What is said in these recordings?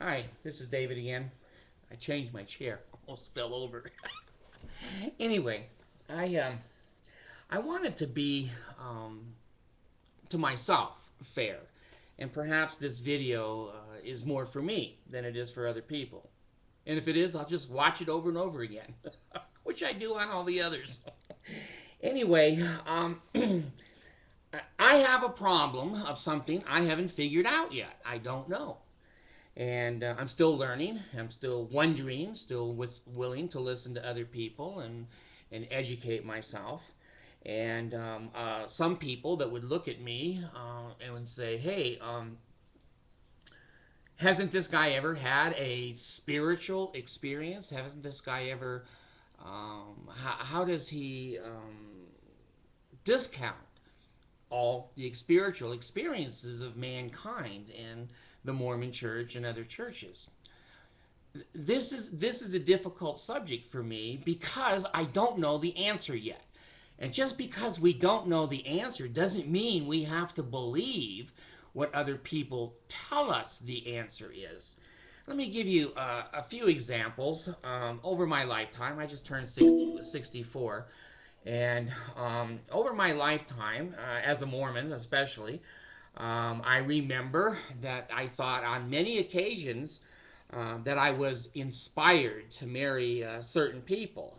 Hi, this is David again. I changed my chair, almost fell over. Anyway, I wanted to be to myself fair, and perhaps this video is more for me than it is for other people. And if it is, I'll just watch it over and over again, which I do on all the others. Anyway, I have a problem of something I haven't figured out yet. I don't know. And I'm still learning. I'm still wondering, still willing to listen to other people and educate myself. And some people that would look at me and would say, hey, hasn't this guy ever had a spiritual experience? Hasn't this guy ever, how does he discount all the spiritual experiences of mankind and the Mormon Church and other churches? This is a difficult subject for me because I don't know the answer yet. And just because we don't know the answer doesn't mean we have to believe what other people tell us the answer is. Let me give you a few examples. Over my lifetime, I just turned 64. And over my lifetime, as a Mormon especially, I remember that I thought on many occasions that I was inspired to marry certain people.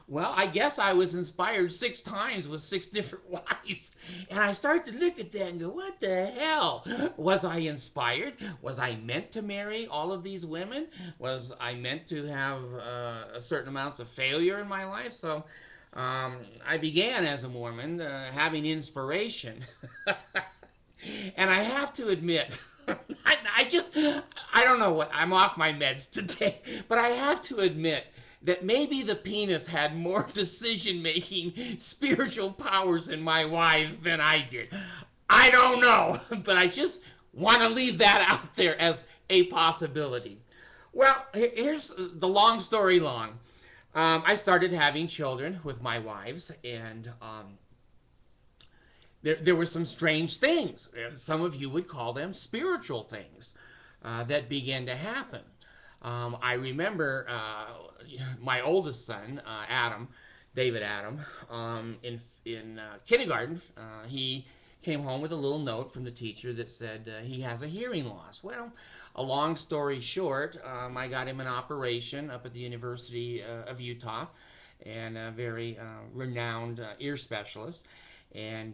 Well, I guess I was inspired 6 times with 6 different wives. And I start to look at that and go, what the hell? Was I inspired? Was I meant to marry all of these women? Was I meant to have a certain amounts of failure in my life? So I began as a Mormon having inspiration. And I have to admit, I don't know what, I'm off my meds today, but I have to admit that maybe the penis had more decision-making spiritual powers in my wives than I did. I don't know, but I just want to leave that out there as a possibility. Well, here's the long story long. I started having children with my wives, and there were some strange things. Some of you would call them spiritual things that began to happen. I remember my oldest son, David Adam, in kindergarten, he came home with a little note from the teacher that said he has a hearing loss. Well, a long story short, I got him an operation up at the University of Utah, and a very renowned ear specialist. And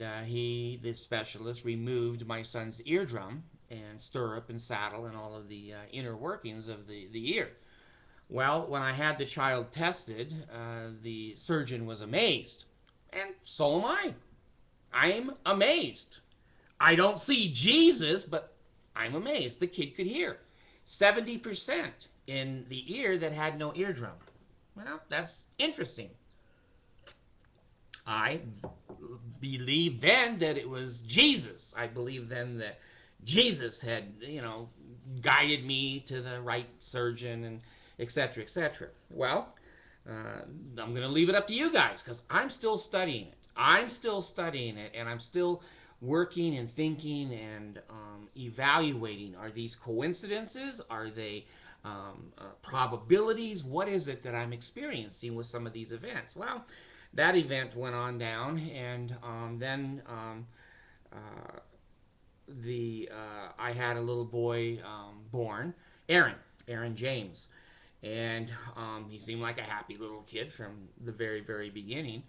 this specialist, removed my son's eardrum and stirrup and saddle and all of the inner workings of the ear. Well, when I had the child tested, the surgeon was amazed. And so am I. I'm amazed. I don't see Jesus, but I'm amazed. The kid could hear. 70% in the ear that had no eardrum. Well, that's interesting. I believed then that it was Jesus. I believed then that Jesus had, guided me to the right surgeon and etc., etc. Well, I'm going to leave it up to you guys because I'm still studying it. I'm still studying it, and I'm still working and thinking and evaluating. Are these coincidences? Are they probabilities? What is it that I'm experiencing with some of these events? Well, that event went on down, and then I had a little boy born, Aaron James, and he seemed like a happy little kid from the very, very beginning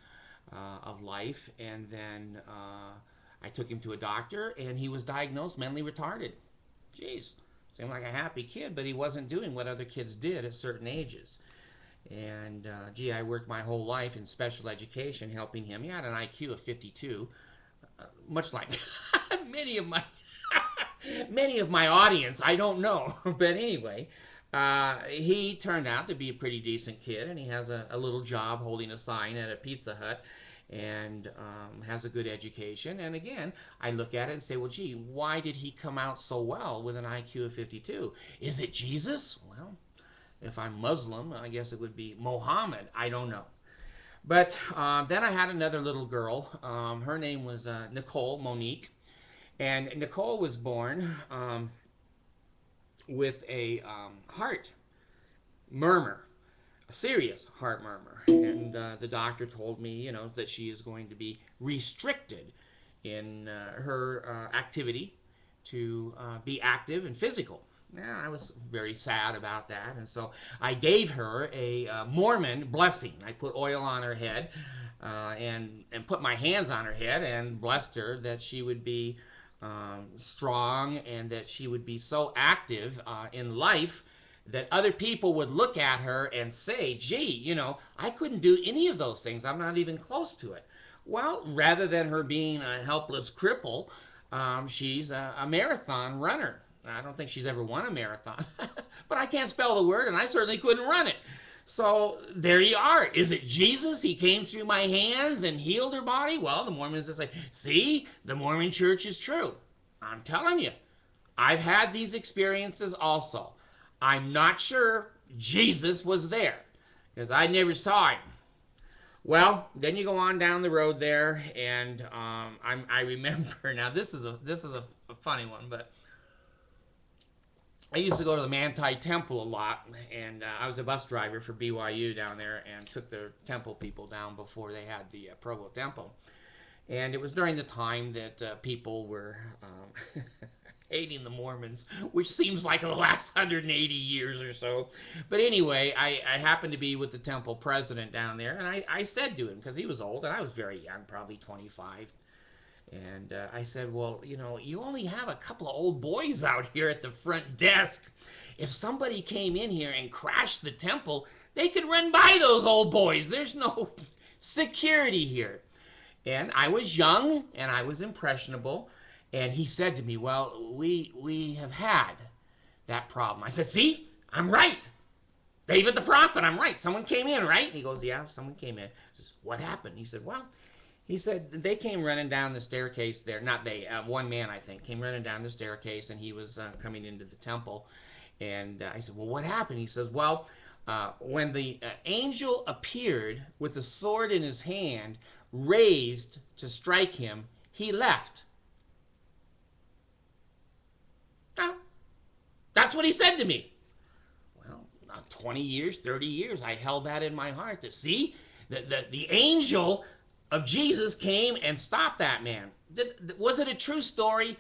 of life. And then I took him to a doctor, and he was diagnosed mentally retarded. Jeez, seemed like a happy kid, but he wasn't doing what other kids did at certain ages. And I worked my whole life in special education helping him. He had an IQ of 52, much like many of my audience. I don't know, but anyway, he turned out to be a pretty decent kid, and he has a little job holding a sign at a Pizza Hut, and has a good education. And again, I look at it and say, well, gee, why did he come out so well with an IQ of 52? Is it Jesus? Well, if I'm Muslim, I guess it would be Mohammed. I don't know. But then I had another little girl. Her name was Nicole Monique. And Nicole was born with a heart murmur, a serious heart murmur. And the doctor told me, that she is going to be restricted in her activity to be active and physical. Yeah, I was very sad about that, and so I gave her a Mormon blessing. I put oil on her head and put my hands on her head and blessed her that she would be strong and that she would be so active in life that other people would look at her and say, gee, I couldn't do any of those things. I'm not even close to it. Well, rather than her being a helpless cripple, she's a marathon runner. I don't think she's ever won a marathon, but I can't spell the word, and I certainly couldn't run it. So there you are. Is it Jesus? He came through my hands and healed her body? Well, the Mormons will say, see, the Mormon church is true. I'm telling you, I've had these experiences also. I'm not sure Jesus was there because I never saw him. Well, then you go on down the road there, and I remember now. This is a funny one, but I used to go to the Manti Temple a lot, and I was a bus driver for BYU down there and took the temple people down before they had the Provo Temple. And it was during the time that people were hating the Mormons, which seems like the last 180 years or so. But anyway, I happened to be with the temple president down there, and I said to him, because he was old, and I was very young, probably 25, and I said, well, you only have a couple of old boys out here at the front desk. If somebody came in here and crashed the temple, they could run by those old boys. There's no security here. And I was young, and I was impressionable. And he said to me, well, we have had that problem. I said, see, I'm right. David the prophet, I'm right. Someone came in, right? And he goes, yeah, someone came in. I says, what happened? He said, well, they came running down the staircase there. Not they, one man, I think, came running down the staircase, and he was coming into the temple. And I said, well, what happened? He says, well, when the angel appeared with a sword in his hand, raised to strike him, he left. Now, that's what he said to me. Well, 20 years, 30 years, I held that in my heart. To see, the angel of Jesus came and stopped that man. Was it a true story?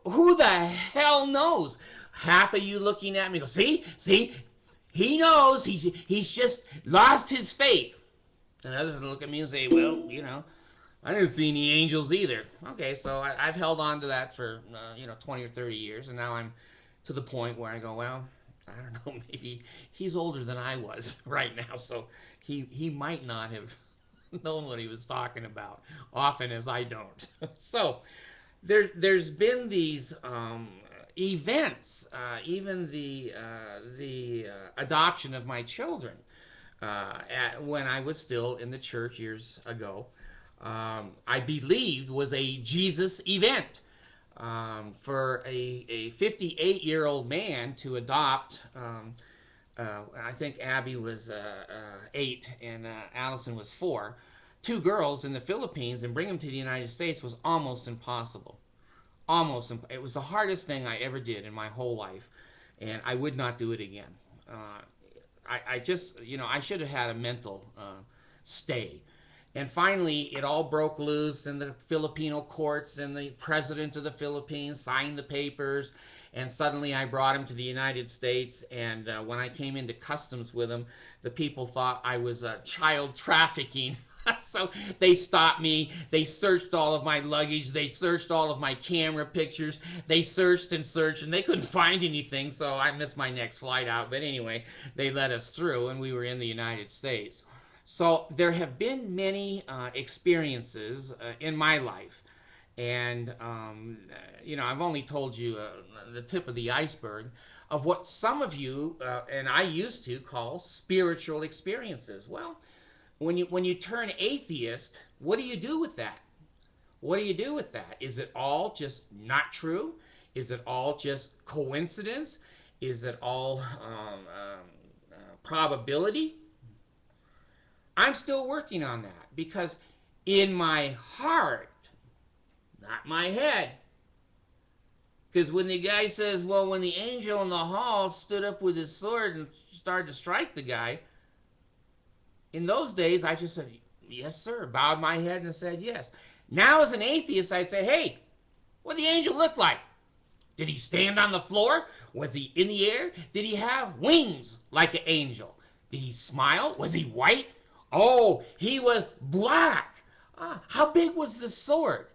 Who the hell knows? Half of you looking at me go, see, he knows. He's just lost his faith. And others look at me and say, well, I didn't see any angels either. Okay, so I've held on to that for 20 or 30 years, and now I'm to the point where I go, well, I don't know, maybe he's older than I was right now, so he might not have known what he was talking about, often as I don't. So there's been these events, even the adoption of my children when I was still in the church years ago, I believed was a Jesus event. For a 58-year-old man to adopt, I think Abby was 8 and Allison was 4, 2 girls in the Philippines, and bring them to the United States was almost impossible. It was the hardest thing I ever did in my whole life, and I would not do it again. I just, I should have had a mental stay. And finally, it all broke loose in the Filipino courts, and the president of the Philippines signed the papers, and suddenly I brought him to the United States, and when I came into customs with him, the people thought I was child trafficking. So they stopped me, they searched all of my luggage, they searched all of my camera pictures, they searched, and they couldn't find anything, so I missed my next flight out. But anyway, they let us through, and we were in the United States. So there have been many experiences in my life, and I've only told you the tip of the iceberg of what some of you and I used to call spiritual experiences. Well, when you turn atheist, what do you do with that? What do you do with that? Is it all just not true? Is it all just coincidence? Is it all probability? I'm still working on that, because in my heart, not my head, Because when the guy says, well, when the angel in the hall stood up with his sword and started to strike the guy, in those days, I just said, yes, sir. Bowed my head and said yes. Now, as an atheist, I'd say, hey, what did the angel look like? Did he stand on the floor? Was he in the air? Did he have wings like an angel? Did he smile? Was he white? Oh, he was black. How big was the sword?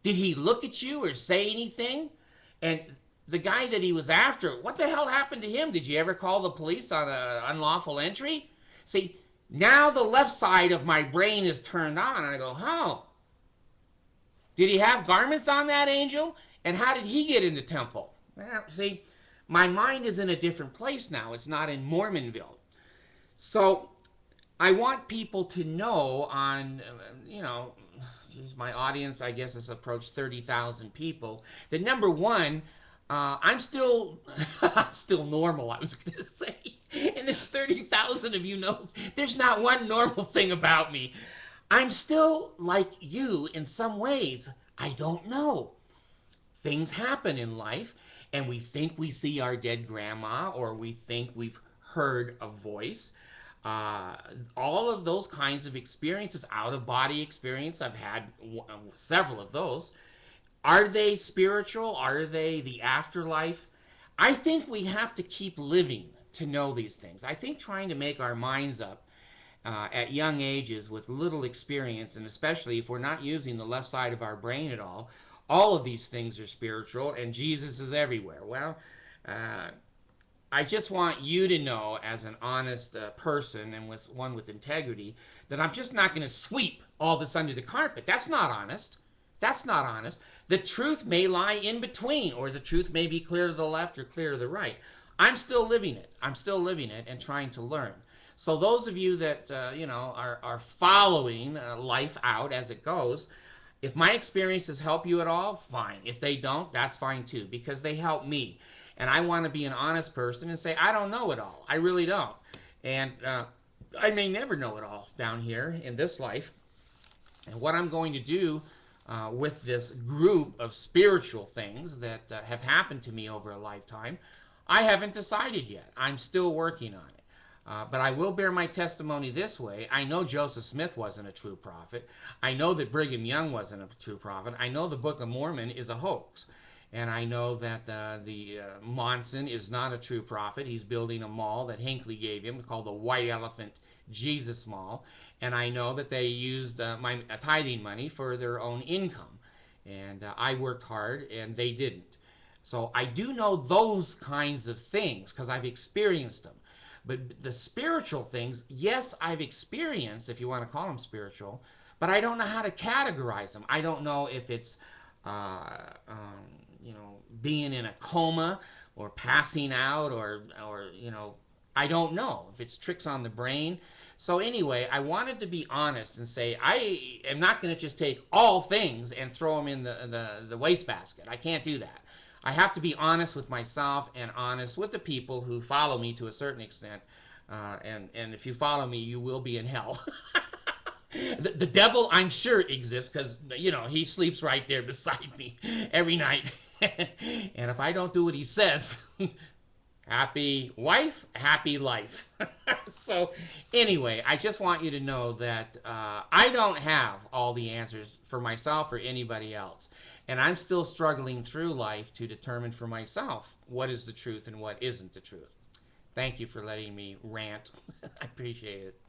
Did he look at you or say anything? And the guy that he was after, what the hell happened to him? Did you ever call the police on an unlawful entry? See, now the left side of my brain is turned on, and I go, oh, did he have garments on, that angel? And how did he get in the temple? Well, see, my mind is in a different place now. It's not in Mormonville. So I want people to know geez, my audience, I guess, has approached 30,000 people, that number one, I'm still normal, I was going to say. And there's 30,000 of you know, there's not one normal thing about me. I'm still like you in some ways. I don't know. Things happen in life, and we think we see our dead grandma, or we think we've heard a voice. All of those kinds of experiences, out-of-body experience, I've had several of those. Are they spiritual? Are they the afterlife? I think we have to keep living to know these things. I think trying to make our minds up at young ages with little experience, and especially if we're not using the left side of our brain at all of these things are spiritual, and Jesus is everywhere. Well, I just want you to know, as an honest person and with one with integrity, that I'm just not going to sweep all this under the carpet. That's not honest. That's not honest. The truth may lie in between, or the truth may be clear to the left or clear to the right. I'm still living it. I'm still living it and trying to learn. So those of you that are following life out as it goes, if my experiences help you at all, fine. If they don't, that's fine too, because they help me. And I want to be an honest person and say, I don't know it all. I really don't. And I may never know it all down here in this life. And what I'm going to do with this group of spiritual things that have happened to me over a lifetime, I haven't decided yet. I'm still working on it. But I will bear my testimony this way. I know Joseph Smith wasn't a true prophet. I know that Brigham Young wasn't a true prophet. I know the Book of Mormon is a hoax. And I know that the Monson is not a true prophet. He's building a mall that Hinckley gave him called the White Elephant Jesus Mall. And I know that they used my tithing money for their own income. And I worked hard, and they didn't. So I do know those kinds of things because I've experienced them. But the spiritual things, yes, I've experienced, if you want to call them spiritual, but I don't know how to categorize them. I don't know if it's, being in a coma or passing out or I don't know if it's tricks on the brain. So anyway, I wanted to be honest and say I am not going to just take all things and throw them in the wastebasket. I can't do that. I have to be honest with myself and honest with the people who follow me to a certain extent. And if you follow me, you will be in hell. The devil, I'm sure, exists because, he sleeps right there beside me every night. And if I don't do what he says, happy wife, happy life. So anyway, I just want you to know that I don't have all the answers for myself or anybody else. And I'm still struggling through life to determine for myself what is the truth and what isn't the truth. Thank you for letting me rant. I appreciate it.